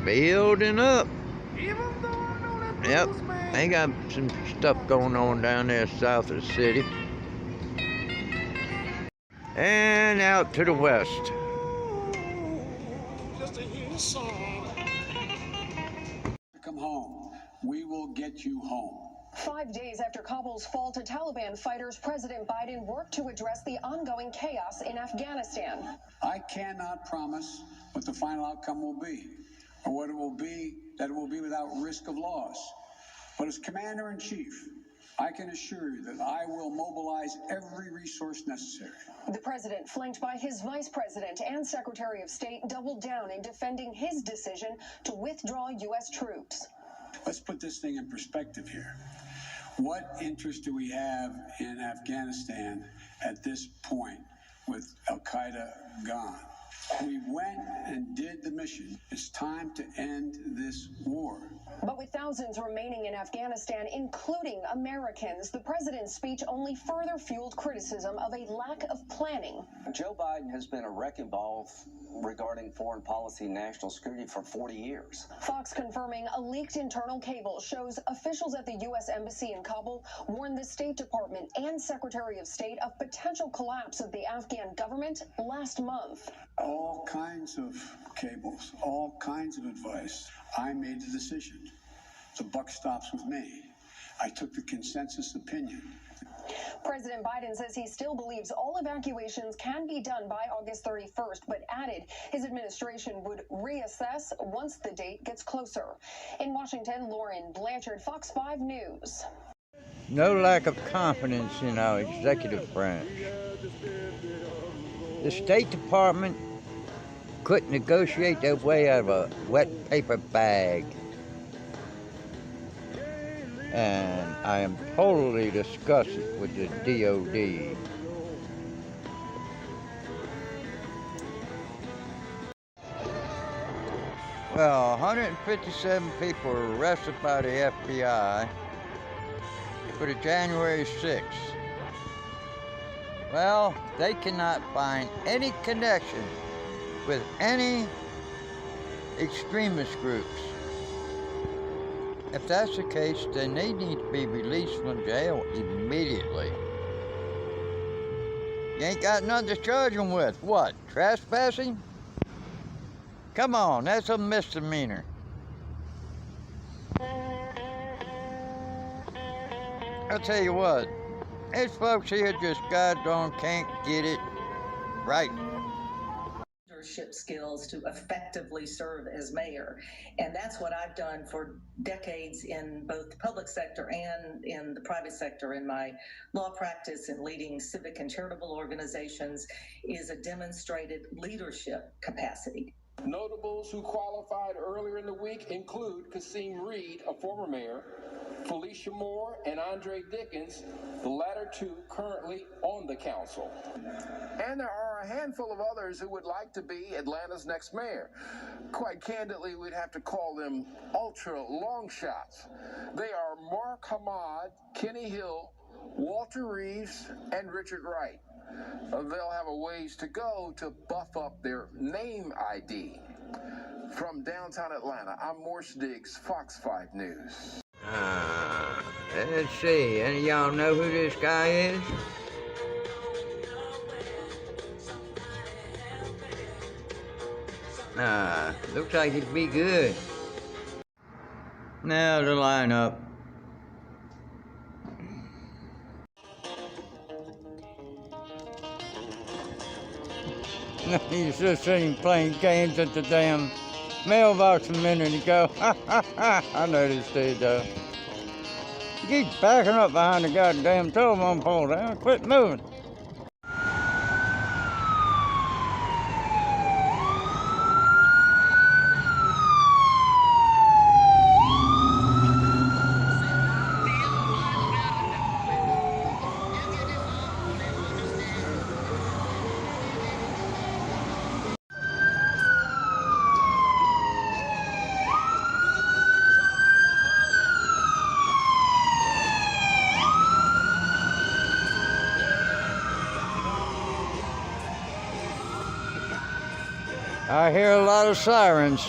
building up. Yep, they got some stuff going on down there south of the city. And out to the west. Come home. We will get you home. 5 days after Kabul's fall to Taliban fighters, President Biden worked to address the ongoing chaos in Afghanistan. I cannot promise what the final outcome will be, or what it will be, that it will be without risk of loss. But as Commander-in-Chief, I can assure you that I will mobilize every resource necessary. The president, flanked by his vice president and Secretary of State, doubled down in defending his decision to withdraw U.S. troops. Let's put this thing in perspective here. What interest do we have in Afghanistan at this point with Al-Qaeda gone? We went and did the mission. It's time to end this war. But with thousands remaining in Afghanistan, including Americans, the president's speech only further fueled criticism of a lack of planning. Joe Biden has been a wrecking ball regarding foreign policy and national security for 40 years. Fox confirming a leaked internal cable shows officials at the U.S. Embassy in Kabul warned the State Department and Secretary of State of potential collapse of the Afghan government last month. All kinds of cables, all kinds of advice. I made the decision. The buck stops with me. I took the consensus opinion. President Biden says he still believes all evacuations can be done by August 31st, but added his administration would reassess once the date gets closer. In Washington, Lauren Blanchard, Fox 5 News. No lack of confidence in our executive branch. The State Department couldn't negotiate their way out of a wet paper bag. And I am totally disgusted with the DOD. Well, 157 people were arrested by the FBI for the January 6th. Well, they cannot find any connection with any extremist groups. If that's the case, then they need to be released from jail immediately. You ain't got nothing to charge them with. What, trespassing? Come on, that's a misdemeanor. I'll tell you what, these folks here just goddamn can't get it right. Leadership skills to effectively serve as mayor. And that's what I've done for decades in both the public sector and in the private sector. In my law practice and leading civic and charitable organizations is a demonstrated leadership capacity. Notables who qualified earlier in the week include Kasim Reed, a former mayor, Felicia Moore, and Andre Dickens, the latter two currently on the council. And there are a handful of others who would like to be Atlanta's next mayor. Quite candidly, we'd have to call them ultra long shots. They are Mark Hamad, Kenny Hill, Walter Reeves, and Richard Wright. They'll have a ways to go to buff up their name ID. From downtown Atlanta, I'm Morse Diggs, Fox 5 News. Let's see, any of y'all know who this guy is? Looks like it'd be good. Now the lineup. He's just sitting playing games at the damn mailbox a minute ago. I know this dude though. He keeps backing up behind the goddamn telephone pole there. Quit moving. I hear a lot of sirens.